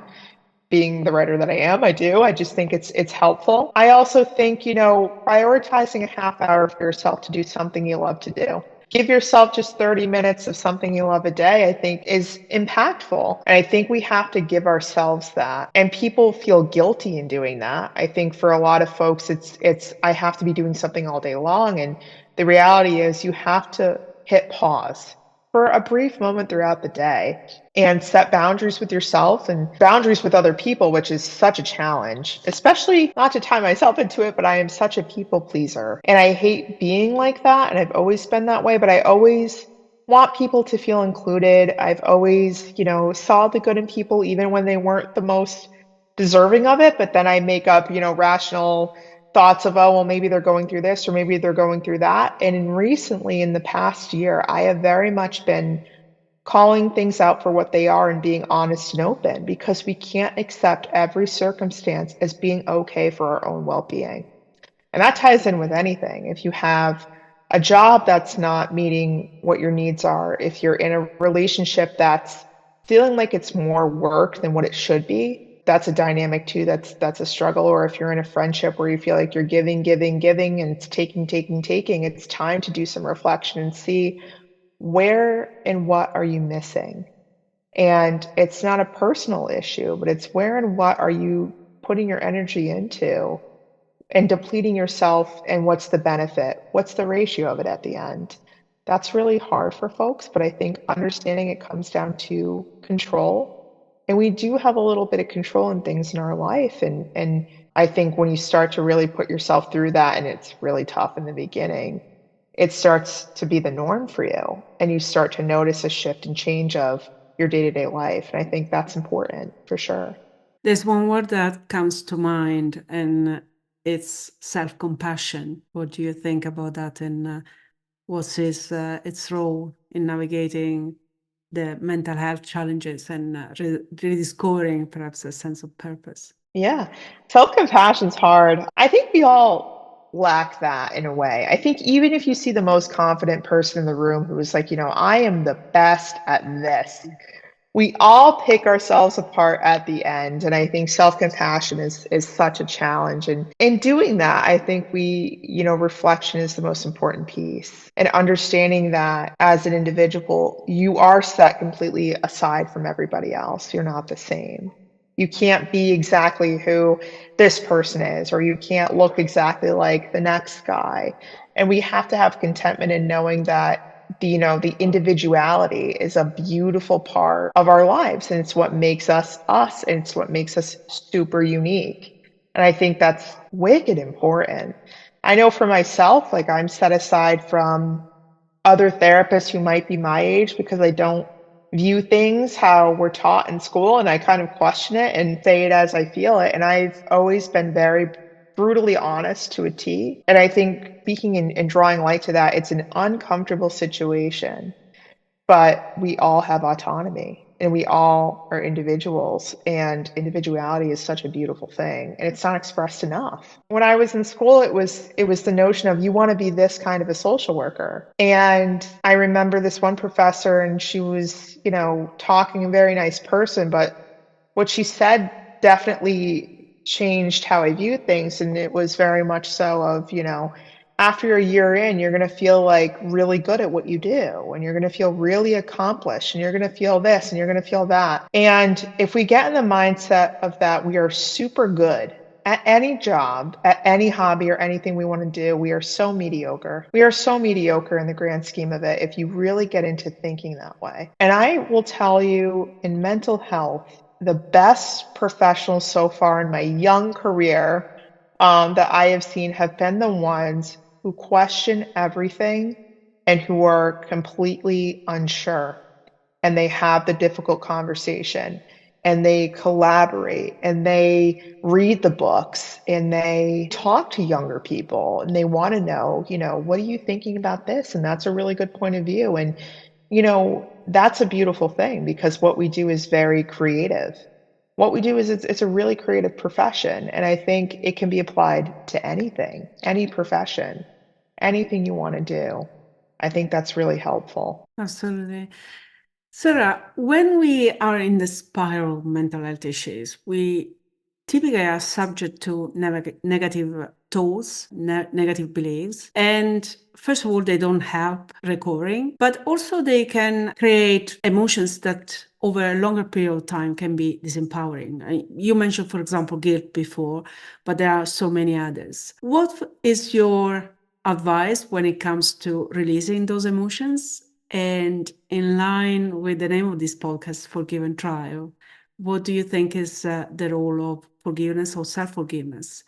Being the writer that I am, I do. I just think it's helpful. I also think, prioritizing a half hour for yourself to do something you love to do. Give yourself just 30 minutes of something you love a day, I think is impactful. And I think we have to give ourselves that. And people feel guilty in doing that. I think for a lot of folks, it's I have to be doing something all day long. And the reality is you have to hit pause for a brief moment throughout the day and set boundaries with yourself and boundaries with other people, which is such a challenge, especially not to tie myself into it, but I am such a people pleaser. And I hate being like that. And I've always been that way, but I always want people to feel included. I've always, saw the good in people, even when they weren't the most deserving of it. But then I make up, rational thoughts of, oh, well, maybe they're going through this or maybe they're going through that. And recently, in the past year, I have very much been calling things out for what they are and being honest and open because we can't accept every circumstance as being okay for our own well-being. And that ties in with anything. If you have a job that's not meeting what your needs are, if you're in a relationship that's feeling like it's more work than what it should be, that's a dynamic too. That's a struggle. Or if you're in a friendship where you feel like you're giving, giving, giving, and it's taking, taking, taking, it's time to do some reflection and see where and what are you missing? And it's not a personal issue, but it's where and what are you putting your energy into and depleting yourself, and what's the benefit? What's the ratio of it at the end? That's really hard for folks, but I think understanding it comes down to control. And we do have a little bit of control in things in our life. And I think when you start to really put yourself through that, and it's really tough in the beginning, it starts to be the norm for you. And you start to notice a shift and change of your day-to-day life. And I think that's important for sure. There's one word that comes to mind, and it's self-compassion. What do you think about that, and what's its role in navigating the mental health challenges and rediscovering perhaps a sense of purpose? Yeah, self-compassion's hard. I think we all lack that in a way. I think even if you see the most confident person in the room who is like, I am the best at this, we all pick ourselves apart at the end. And I think self-compassion is such a challenge. And in doing that, I think reflection is the most important piece. And understanding that as an individual, you are set completely aside from everybody else. You're not the same. You can't be exactly who this person is, or you can't look exactly like the next guy. And we have to have contentment in knowing that the individuality is a beautiful part of our lives, and it's what makes us us, and it's what makes us super unique. And I think that's wicked important. I know for myself, like I'm set aside from other therapists who might be my age because I don't view things how we're taught in school, and I kind of question it and say it as I feel it. And I've always been very brutally honest to a T. And I think speaking and drawing light to that, it's an uncomfortable situation, but we all have autonomy and we all are individuals, and individuality is such a beautiful thing, and it's not expressed enough. When I was in school, it was the notion of you want to be this kind of a social worker. And I remember this one professor, and she was, talking, a very nice person, but what she said definitely changed how I viewed things. And it was very much so of, after a year in, you're going to feel like really good at what you do, and you're going to feel really accomplished, and you're going to feel this, and you're going to feel that. And if we get in the mindset of that, we are super good at any job, at any hobby or anything we want to do. We are so mediocre. We are so mediocre in the grand scheme of it if you really get into thinking that way. And I will tell you, in mental health, the best professionals so far in my young career that I have seen have been the ones who question everything and who are completely unsure, and they have the difficult conversation. and they collaborate and they read the books and they talk to younger people and they want to know, what are you thinking about this? And that's a really good point of view. And, that's a beautiful thing because what we do is very creative. What we do is it's a really creative profession. And I think it can be applied to anything, any profession, anything you want to do. I think that's really helpful. Absolutely. Sarah, when we are in the spiral of mental health issues, we typically are subject to negative thoughts, negative beliefs. And first of all, they don't help recovering, but also they can create emotions that over a longer period of time can be disempowering. You mentioned, for example, guilt before, but there are so many others. What is your advice when it comes to releasing those emotions? And in line with the name of this podcast, Forgive and Trial, what do you think is the role of forgiveness or self-forgiveness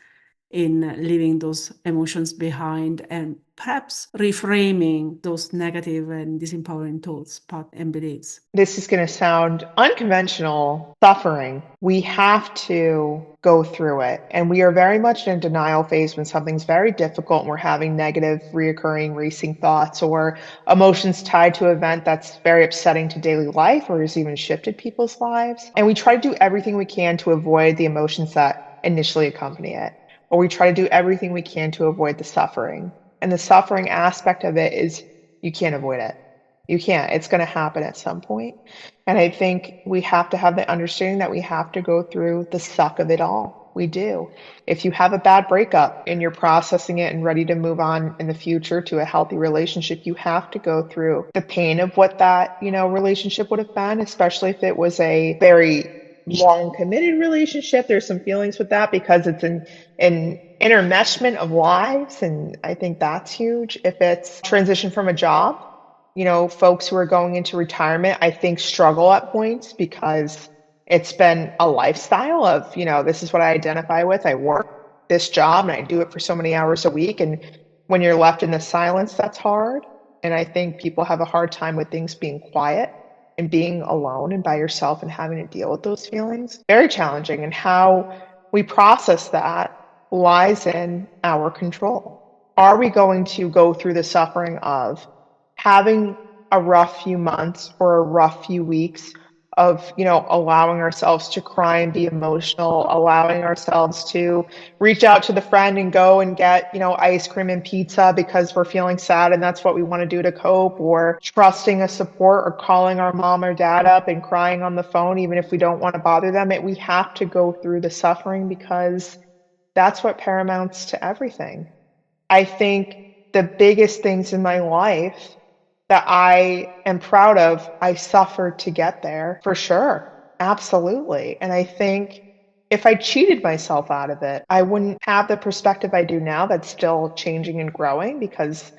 in leaving those emotions behind and perhaps reframing those negative and disempowering thoughts and beliefs? This is going to sound unconventional. Suffering. We have to go through it. And we are very much in a denial phase when something's very difficult and we're having negative, reoccurring, racing thoughts or emotions tied to an event that's very upsetting to daily life or has even shifted people's lives. And we try to do everything we can to avoid the emotions that initially accompany it. Or we try to do everything we can to avoid the suffering. And the suffering aspect of it is you can't avoid it. You can't. It's going to happen at some point. And I think we have to have the understanding that we have to go through the suck of it all. We do. If you have a bad breakup and you're processing it and ready to move on in the future to a healthy relationship, you have to go through the pain of what that, relationship would have been, especially if it was a very long committed relationship. There's some feelings with that because it's an intermeshment of lives. And I think that's huge. If it's transition from a job, folks who are going into retirement, I think struggle at points because it's been a lifestyle of, this is what I identify with. I work this job and I do it for so many hours a week. And when you're left in the silence, that's hard. And I think people have a hard time with things being quiet and being alone and by yourself and having to deal with those feelings. Very challenging. And how we process that lies in our control. Are we going to go through the suffering of having a rough few months or a rough few weeks of, allowing ourselves to cry and be emotional, allowing ourselves to reach out to the friend and go and get, ice cream and pizza because we're feeling sad and that's what we want to do to cope, or trusting a support or calling our mom or dad up and crying on the phone, even if we don't want to bother them. We have to go through the suffering because that's what paramounts to everything. I think the biggest things in my life that I am proud of, I suffered to get there for sure. Absolutely. And I think if I cheated myself out of it, I wouldn't have the perspective I do now that's still changing and growing because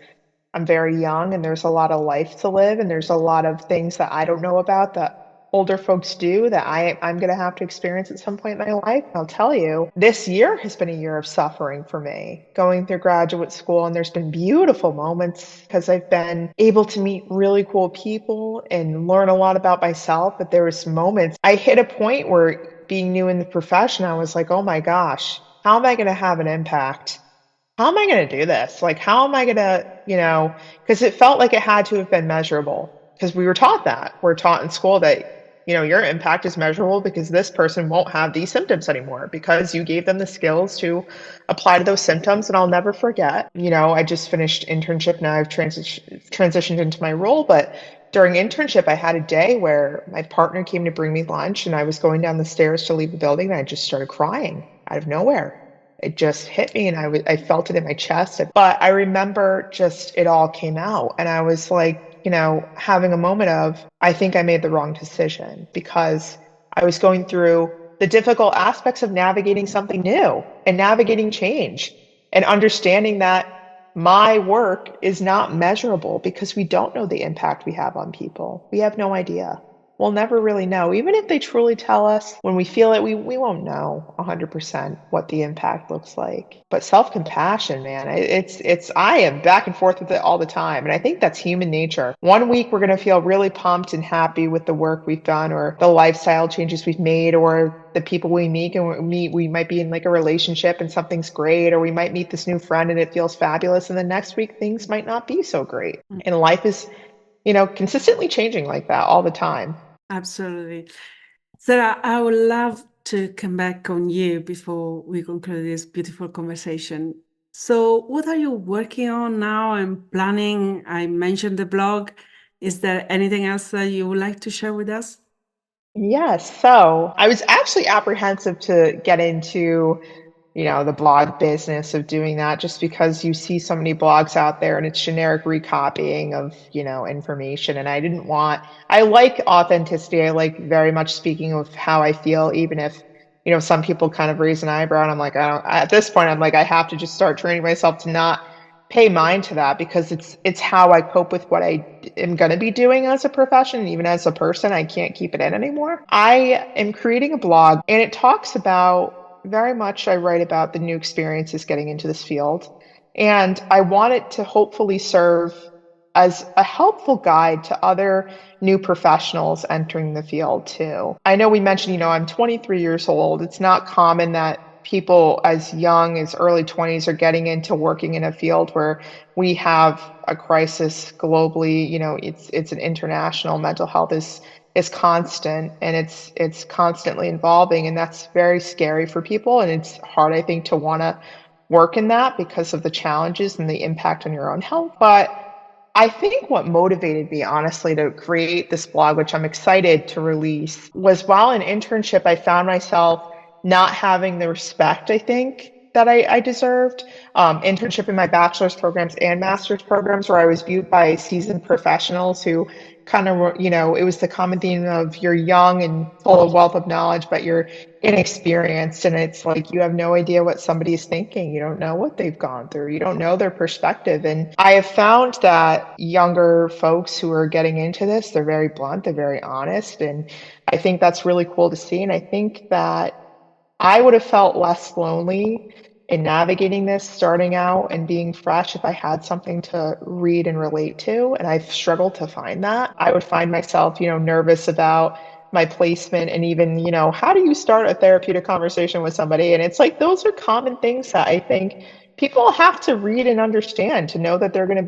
I'm very young and there's a lot of life to live and there's a lot of things that I don't know about that older folks do that I'm going to have to experience at some point in my life. I'll tell you, this year has been a year of suffering for me, going through graduate school, and there's been beautiful moments because I've been able to meet really cool people and learn a lot about myself. But there was moments I hit a point where being new in the profession, I was like, oh my gosh, how am I going to have an impact? How am I going to do this? Like, how am I going to, because it felt like it had to have been measurable because we were taught that. We're taught in school that, your impact is measurable because this person won't have these symptoms anymore because you gave them the skills to apply to those symptoms. And I'll never forget, I just finished internship. Now I've transitioned into my role, but during internship, I had a day where my partner came to bring me lunch and I was going down the stairs to leave the building and I just started crying out of nowhere. It just hit me and I felt it in my chest. But I remember just it all came out and I was like, having a moment of, I think I made the wrong decision because I was going through the difficult aspects of navigating something new and navigating change and understanding that my work is not measurable because we don't know the impact we have on people. We have no idea. we'll never really know. Even if they truly tell us when we feel it, we won't know 100% what the impact looks like. But self-compassion, man, I am back and forth with it all the time. And I think that's human nature. One week we're going to feel really pumped and happy with the work we've done or the lifestyle changes we've made or the people we we might be in like a relationship and something's great, or we might meet this new friend and it feels fabulous. And the next week things might not be so great. And life is, consistently changing like that all the time. Absolutely. Sarah, I would love to come back on you before we conclude this beautiful conversation. So, what are you working on now and planning? I mentioned the blog. Is there anything else that you would like to share with us? Yes. So I was actually apprehensive to get into, the blog business of doing that just because you see so many blogs out there and it's generic recopying of, information. And I like authenticity. I like very much speaking of how I feel, even if, some people kind of raise an eyebrow and I'm like, at this point, I'm like, I have to just start training myself to not pay mind to that because it's how I cope with what I am going to be doing as a profession. Even as a person, I can't keep it in anymore. I am creating a blog and it talks about very much, I write about the new experiences getting into this field. And I want it to hopefully serve as a helpful guide to other new professionals entering the field too. I know we mentioned, I'm 23 years old. It's not common that people as young as early 20s are getting into working in a field where we have a crisis globally. It's an international. Mental health is constant and it's constantly evolving, and that's very scary for people, and it's hard, I think, to want to work in that because of the challenges and the impact on your own health. But I think what motivated me, honestly, to create this blog, which I'm excited to release, was while in internship, I found myself not having the respect, I think, that I deserved. Internship in my bachelor's programs and master's programs, where I was viewed by seasoned professionals who kind of, it was the common theme of you're young and full of wealth of knowledge, but you're inexperienced. And it's like you have no idea what somebody's thinking. You don't know what they've gone through. You don't know their perspective. And I have found that younger folks who are getting into this, they're very blunt, they're very honest. And I think that's really cool to see. And I think that I would have felt less lonely in navigating this starting out and being fresh if I had something to read and relate to. And I've struggled to find that. I would find myself, nervous about my placement and even, how do you start a therapeutic conversation with somebody? And it's like those are common things that I think people have to read and understand to know that they're going to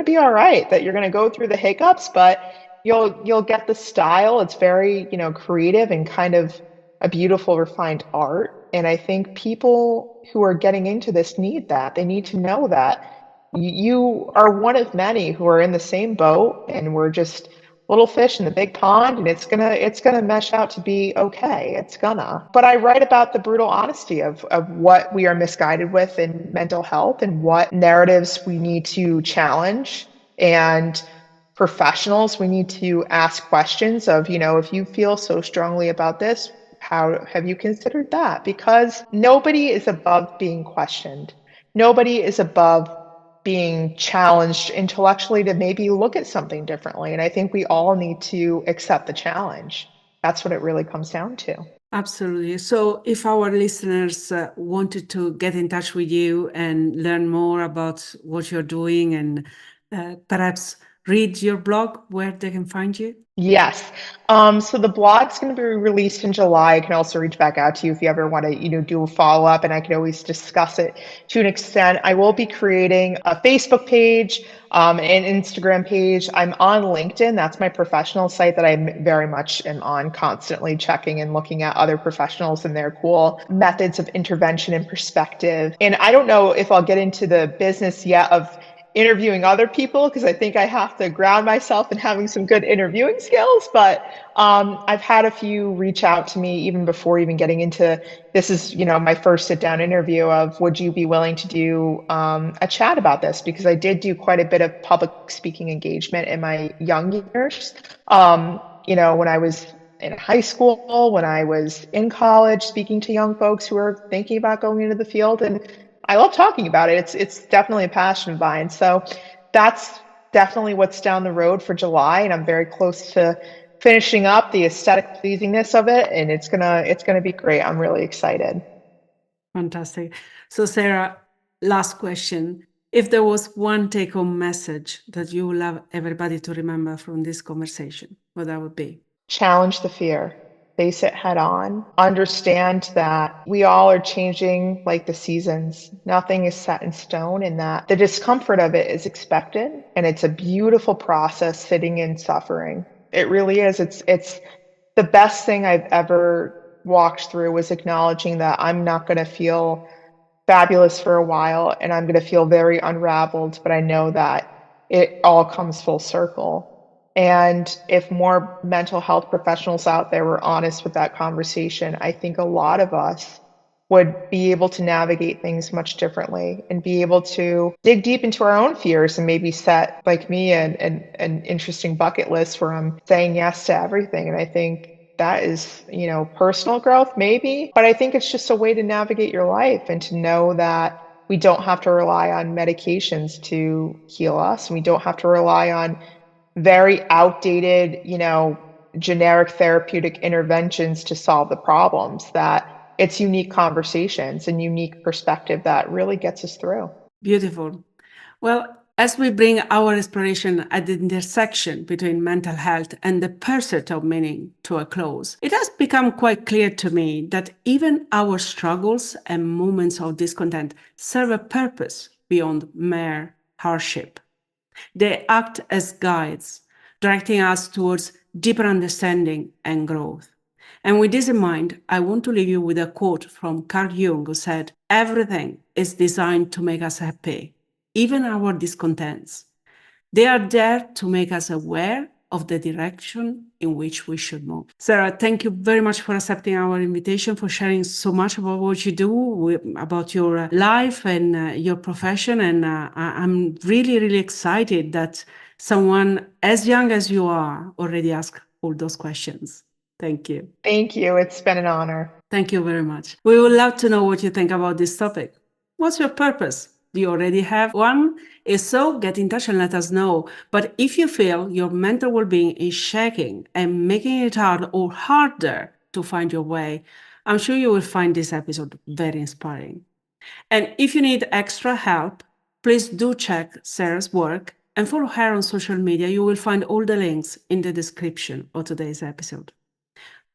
be all right, that you're going to go through the hiccups, but you'll get the style. It's very, creative and kind of a beautiful, refined art. And I think people who are getting into this need that. They need to know that you are one of many who are in the same boat and we're just little fish in the big pond, and it's gonna mesh out to be okay. It's gonna. But I write about the brutal honesty of what we are misguided with in mental health and what narratives we need to challenge, and professionals, we need to ask questions of, if you feel so strongly about this, how have you considered that? Because nobody is above being questioned. Nobody is above being challenged intellectually to maybe look at something differently. And I think we all need to accept the challenge. That's what it really comes down to. Absolutely. So, if our listeners wanted to get in touch with you and learn more about what you're doing and perhaps read your blog, where they can find you? Yes. So the blog's going to be released in July. I can also reach back out to you if you ever want to, do a follow up, and I can always discuss it to an extent. I will be creating a Facebook page, an Instagram page. I'm on LinkedIn. That's my professional site that I very much am on, constantly checking and looking at other professionals and their cool methods of intervention and perspective. And I don't know if I'll get into the business yet of interviewing other people because I think I have to ground myself in having some good interviewing skills. But I've had a few reach out to me even before even getting into this is, my first sit down interview of would you be willing to do a chat about this? Because I did do quite a bit of public speaking engagement in my young years. When I was in high school, when I was in college, speaking to young folks who are thinking about going into the field, and I love talking about it. It's definitely a passion of mine. So that's definitely what's down the road for July, and I'm very close to finishing up the aesthetic pleasingness of it, and it's gonna be great. I'm really excited. Fantastic. So, Sarah, last question. If there was one take-home message that you would love everybody to remember from this conversation, what that would be? Challenge the fear. Face it head on. Understand that we all are changing like the seasons. Nothing is set in stone, and that the discomfort of it is expected. And it's a beautiful process sitting in suffering. It really is. It's the best thing I've ever walked through was acknowledging that I'm not going to feel fabulous for a while and I'm going to feel very unraveled, but I know that it all comes full circle. And if more mental health professionals out there were honest with that conversation, I think a lot of us would be able to navigate things much differently and be able to dig deep into our own fears and maybe set, like me, an interesting bucket list where I'm saying yes to everything. And I think that is, personal growth maybe, but I think it's just a way to navigate your life and to know that we don't have to rely on medications to heal us. And we don't have to rely on very outdated, generic therapeutic interventions to solve the problems, that it's unique conversations and unique perspective that really gets us through. Beautiful. Well, as we bring our exploration at the intersection between mental health and the pursuit of meaning to a close, it has become quite clear to me that even our struggles and moments of discontent serve a purpose beyond mere hardship. They act as guides, directing us towards deeper understanding and growth. And with this in mind, I want to leave you with a quote from Carl Jung, who said, "Everything is designed to make us happy, even our discontents. They are there to make us aware of the direction in which we should move." Sarah, thank you very much for accepting our invitation, for sharing so much about what you do, about your life and your profession. And I'm really, really excited that someone as young as you are already asked all those questions. Thank you. Thank you. It's been an honor. Thank you very much. We would love to know what you think about this topic. What's your purpose? Do you already have one? If so, get in touch and let us know. But if you feel your mental well-being is shaking and making it hard or harder to find your way, I'm sure you will find this episode very inspiring. And if you need extra help, please do check Sarah's work and follow her on social media. You will find all the links in the description of today's episode.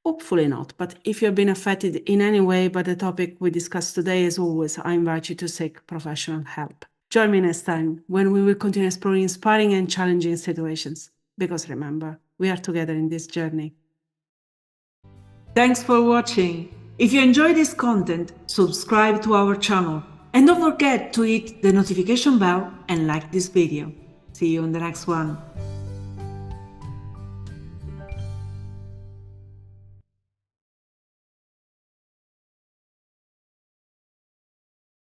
Hopefully not, but if you've been affected in any way by the topic we discussed today, as always, I invite you to seek professional help. Join me next time when we will continue exploring inspiring and challenging situations. Because remember, we are together in this journey. Thanks for watching. If you enjoy this content, subscribe to our channel. And don't forget to hit the notification bell and like this video. See you on the next one.